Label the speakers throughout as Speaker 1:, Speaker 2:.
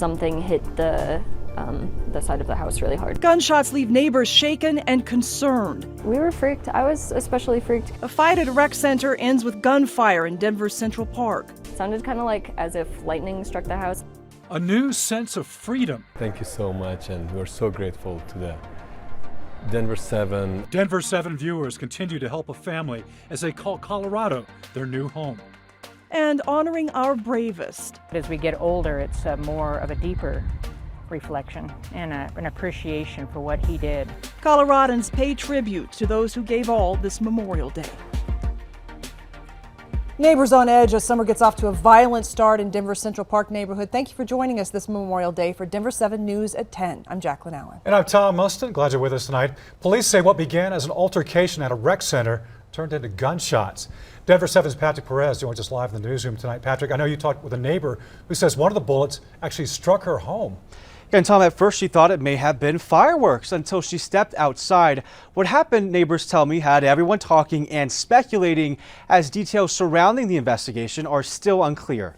Speaker 1: something hit the side of the house really hard.
Speaker 2: Gunshots leave neighbors shaken and concerned.
Speaker 1: We were freaked. I was especially freaked.
Speaker 2: A fight at a rec center ends with gunfire in Denver's Central Park.
Speaker 1: It sounded kind of like as if lightning struck the house.
Speaker 3: A new sense of freedom.
Speaker 4: Thank you so much, and we're so grateful to the Denver 7.
Speaker 3: Denver 7 viewers continue to help a family as they call Colorado their new home.
Speaker 2: And honoring our bravest.
Speaker 5: As we get older, it's more of a deeper reflection and an appreciation for what he did.
Speaker 2: Coloradans pay tribute to those who gave all this Memorial Day. Neighbors on edge as summer gets off to a violent start in Denver's Central Park neighborhood. Thank you for joining us this Memorial Day for Denver 7 News at 10. I'm Jacqueline Allen.
Speaker 3: And I'm Tom Mustin. Glad you're with us tonight. Police say what began as an altercation at a rec center turned into gunshots. Denver 7's Patrick Perez joins us live in the newsroom tonight. Patrick, I know you talked with a neighbor who says one of the bullets actually struck her home.
Speaker 6: And Tom, at first she thought it may have been fireworks until she stepped outside. What happened, neighbors tell me, had everyone talking and speculating as details surrounding the investigation are still unclear.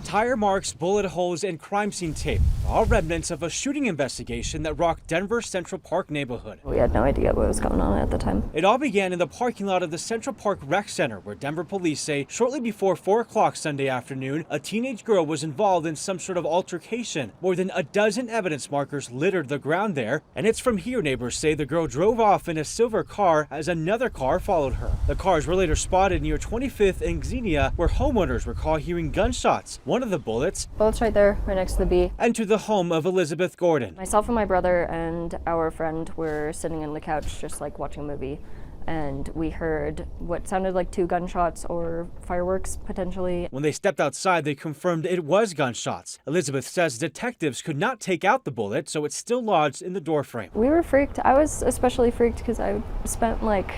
Speaker 6: Tire marks, bullet holes, and crime scene tape, all remnants of a shooting investigation that rocked Denver's Central Park neighborhood.
Speaker 1: We had no idea what was going on at the time.
Speaker 6: It all began in the parking lot of the Central Park Rec Center, where Denver police say shortly before 4 o'clock Sunday afternoon, a teenage girl was involved in some sort of altercation. More than a dozen evidence markers littered the ground there, and it's from here neighbors say the girl drove off in a silver car as another car followed her. The cars were later spotted near 25th and Xenia, where homeowners recall hearing gunshots. One of the bullets
Speaker 1: right there, right next to the B.
Speaker 6: Entered the home of Elizabeth Gordon.
Speaker 1: Myself and my brother and our friend were sitting on the couch just like watching a movie, and we heard what sounded like 2 gunshots or fireworks potentially.
Speaker 6: When they stepped outside, they confirmed it was gunshots. Elizabeth says detectives could not take out the bullet, so it's still lodged in the doorframe.
Speaker 1: We were freaked. I was especially freaked because I spent like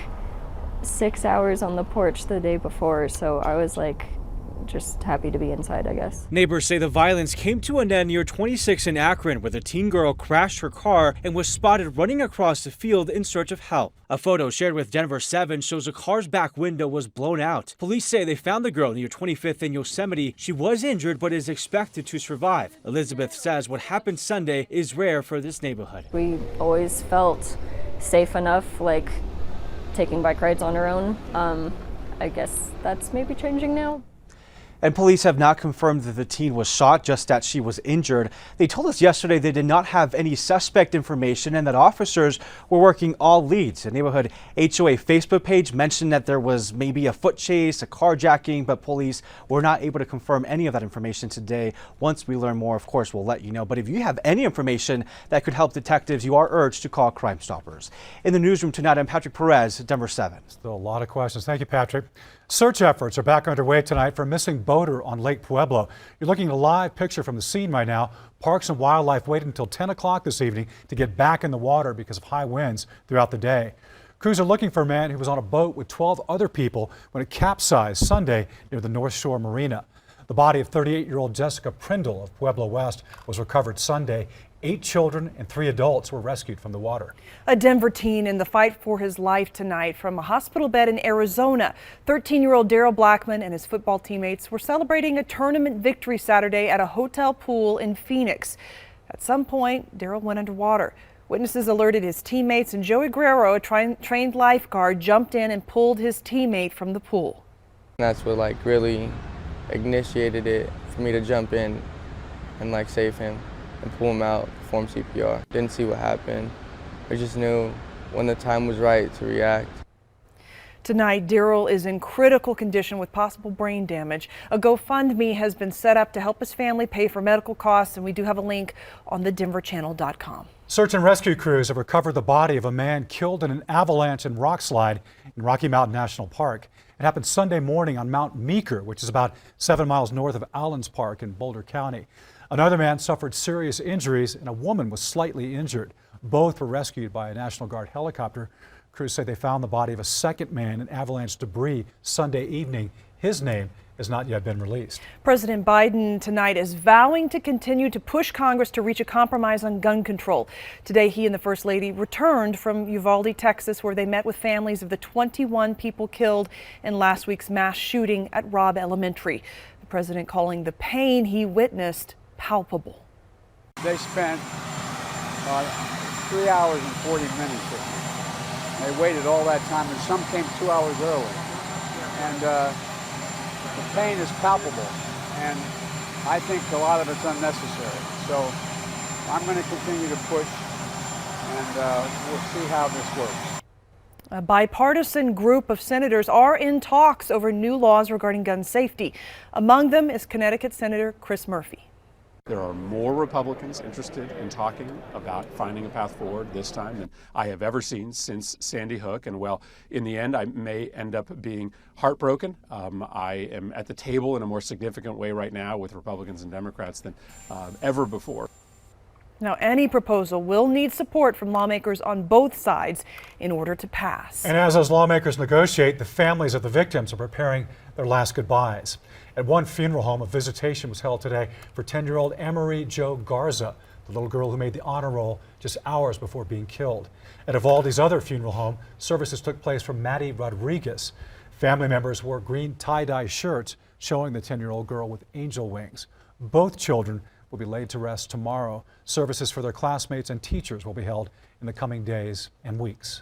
Speaker 1: 6 hours on the porch the day before, so I was like just happy to be inside, I guess.
Speaker 6: Neighbors say the violence came to an end near 26 in Akron, where the teen girl crashed her car and was spotted running across the field in search of help. A photo shared with Denver 7 shows a car's back window was blown out. Police say they found the girl near 25th and Yosemite. She was injured but is expected to survive. Elizabeth says what happened Sunday is rare for this neighborhood.
Speaker 1: We always felt safe enough, like taking bike rides on our own. I guess that's maybe changing now.
Speaker 6: And police have not confirmed that the teen was shot, just that she was injured. They told us yesterday they did not have any suspect information and that officers were working all leads. A neighborhood HOA Facebook page mentioned that there was maybe a foot chase, a carjacking, but police were not able to confirm any of that information today. Once we learn more, of course, we'll let you know. But if you have any information that could help detectives, you are urged to call Crime Stoppers. In the newsroom tonight, I'm Patrick Perez, Denver 7.
Speaker 3: Still a lot of questions. Thank you, Patrick. Search efforts are back underway tonight for a missing boater on Lake Pueblo. You're looking at a live picture from the scene right now. Parks and Wildlife waited until 10 o'clock this evening to get back in the water because of high winds throughout the day. Crews are looking for a man who was on a boat with 12 other people when it capsized Sunday near the North Shore Marina. The body of 38-year-old Jessica Prindle of Pueblo West was recovered Sunday. 8 children and 3 adults were rescued from the water.
Speaker 2: A Denver teen in the fight for his life tonight from a hospital bed in Arizona. 13-year-old Daryl Blackman and his football teammates were celebrating a tournament victory Saturday at a hotel pool in Phoenix. At some point, Daryl went underwater. Witnesses alerted his teammates, and Joey Guerrero, a trained lifeguard, jumped in and pulled his teammate from the pool.
Speaker 7: That's what really initiated it for me to jump in and save him and pull him out, perform CPR. Didn't see what happened. I just knew when the time was right to react.
Speaker 2: Tonight, Daryl is in critical condition with possible brain damage. A GoFundMe has been set up to help his family pay for medical costs, and we do have a link on thedenverchannel.com.
Speaker 3: Search and rescue crews have recovered the body of a man killed in an avalanche and rock slide in Rocky Mountain National Park. It happened Sunday morning on Mount Meeker, which is about 7 miles north of Allens Park in Boulder County. Another man suffered serious injuries and a woman was slightly injured. Both were rescued by a National Guard helicopter. Crews say they found the body of a second man in avalanche debris Sunday evening. His name has not yet been released.
Speaker 2: President Biden tonight is vowing to continue to push Congress to reach a compromise on gun control. Today, he and the First Lady returned from Uvalde, Texas, where they met with families of the 21 people killed in last week's mass shooting at Robb Elementary. The president calling the pain he witnessed palpable.
Speaker 8: They spent 3 hours and 40 minutes with me. They waited all that time, and some came 2 hours early. And the pain is palpable, and I think a lot of it's unnecessary. So I'm going to continue to push, and we'll see how this works.
Speaker 2: A bipartisan group of senators are in talks over new laws regarding gun safety. Among them is Connecticut Senator Chris Murphy.
Speaker 9: There are more Republicans interested in talking about finding a path forward this time than I have ever seen since Sandy Hook. And well, in the end, I may end up being heartbroken. I am at the table in a more significant way right now with Republicans and Democrats than ever before.
Speaker 2: Now, any proposal will need support from lawmakers on both sides in order to pass.
Speaker 3: And as those lawmakers negotiate, the families of the victims are preparing their last goodbyes. At one funeral home, a visitation was held today for 10-year-old Emery Jo Garza, the little girl who made the honor roll just hours before being killed. At Evaldi's other funeral home, services took place for Maddie Rodriguez. Family members wore green tie-dye shirts showing the 10-year-old girl with angel wings. Both children will be laid to rest tomorrow. Services for their classmates and teachers will be held in the coming days and weeks.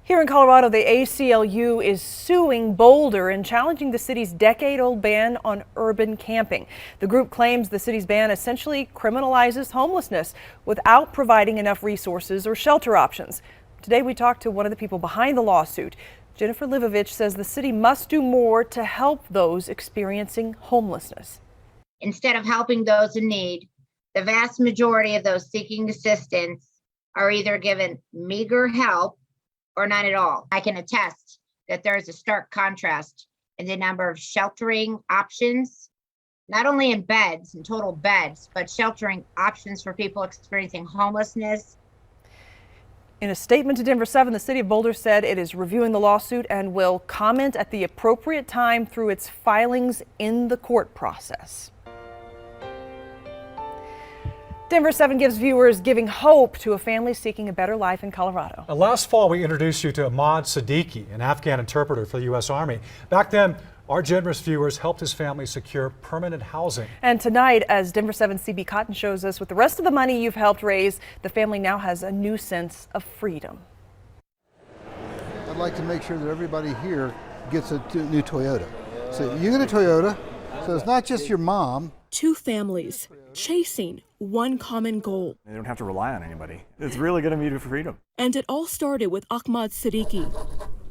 Speaker 2: Here in Colorado, the ACLU is suing Boulder and challenging the city's decade-old ban on urban camping. The group claims the city's ban essentially criminalizes homelessness without providing enough resources or shelter options. Today, we talked to one of the people behind the lawsuit. Jennifer Livovich says the city must do more to help those experiencing homelessness.
Speaker 10: Instead of helping those in need, the vast majority of those seeking assistance are either given meager help or none at all. I can attest that there is a stark contrast in the number of sheltering options, not only in beds and total beds, but sheltering options for people experiencing homelessness.
Speaker 2: In a statement to Denver 7, the city of Boulder said it is reviewing the lawsuit and will comment at the appropriate time through its filings in the court process. Denver 7 gives viewers giving hope to a family seeking a better life in Colorado.
Speaker 3: Last fall, we introduced you to Ahmad Siddiqui, an Afghan interpreter for the U.S. Army. Back then, our generous viewers helped his family secure permanent housing.
Speaker 2: And tonight, as Denver 7 CB Cotton shows us, with the rest of the money you've helped raise, the family now has a new sense of freedom.
Speaker 11: I'd like to make sure that everybody here gets a new Toyota. So you get a Toyota, so it's not just your mom.
Speaker 12: Two families chasing one common goal.
Speaker 13: They don't have to rely on anybody. It's really going to be for freedom.
Speaker 12: And it all started with Ahmad Siddiqui,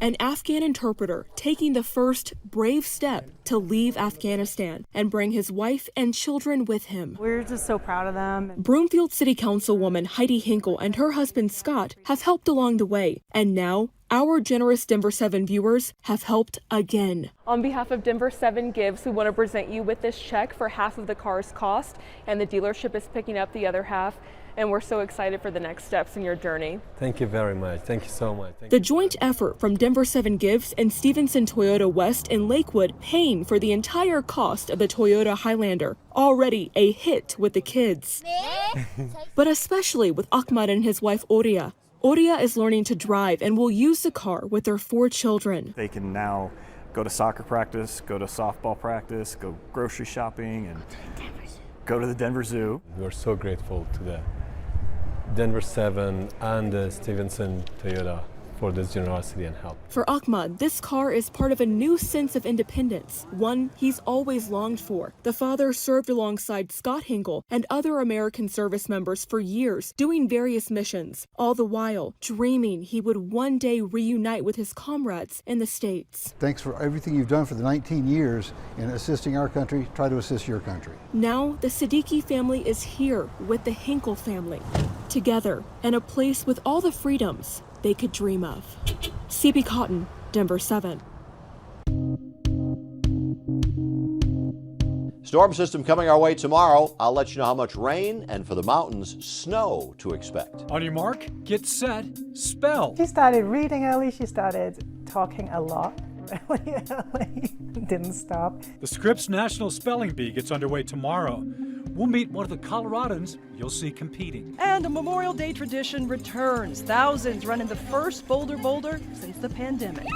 Speaker 12: an Afghan interpreter taking the first brave step to leave Afghanistan and bring his wife and children with him.
Speaker 14: We're just so proud of them.
Speaker 12: Broomfield City Councilwoman Heidi Hinkle and her husband Scott have helped along the way, and now our generous Denver 7 viewers have helped again.
Speaker 15: On behalf of Denver 7 Gives, we want to present you with this check for half of the car's cost, and the dealership is picking up the other half. And we're so excited for the next steps in your journey.
Speaker 4: Thank you very much. Thank you so much.
Speaker 12: The joint effort from Denver 7 Gives and Stevenson Toyota West in Lakewood paying for the entire cost of the Toyota Highlander. Already a hit with the kids. But especially with Ahmad and his wife Oria. Oria is learning to drive and will use the car with their 4 children.
Speaker 13: They can now go to soccer practice, go to softball practice, go grocery shopping, and go to the Denver Zoo.
Speaker 4: We're so grateful to the Denver 7 and the Stevenson Toyota for this generosity and help.
Speaker 12: For Ahmad, this car is part of a new sense of independence, one he's always longed for. The father served alongside Scott Hinkle and other American service members for years, doing various missions, all the while dreaming he would one day reunite with his comrades in the States.
Speaker 11: Thanks for everything you've done for the 19 years in assisting our country. Try to assist your country.
Speaker 12: Now, the Siddiqui family is here with the Hinkle family, together in a place with all the freedoms they could dream of. CB Cotton, Denver 7.
Speaker 16: Storm system coming our way tomorrow. I'll let you know how much rain and for the mountains, snow to expect.
Speaker 3: On your mark, get set, spell.
Speaker 14: She started reading early. She started talking a lot really early. Didn't stop.
Speaker 3: The Scripps National Spelling Bee gets underway tomorrow. We'll meet one of the Coloradans you'll see competing.
Speaker 2: And a Memorial Day tradition returns. Thousands running the first Boulder since the pandemic.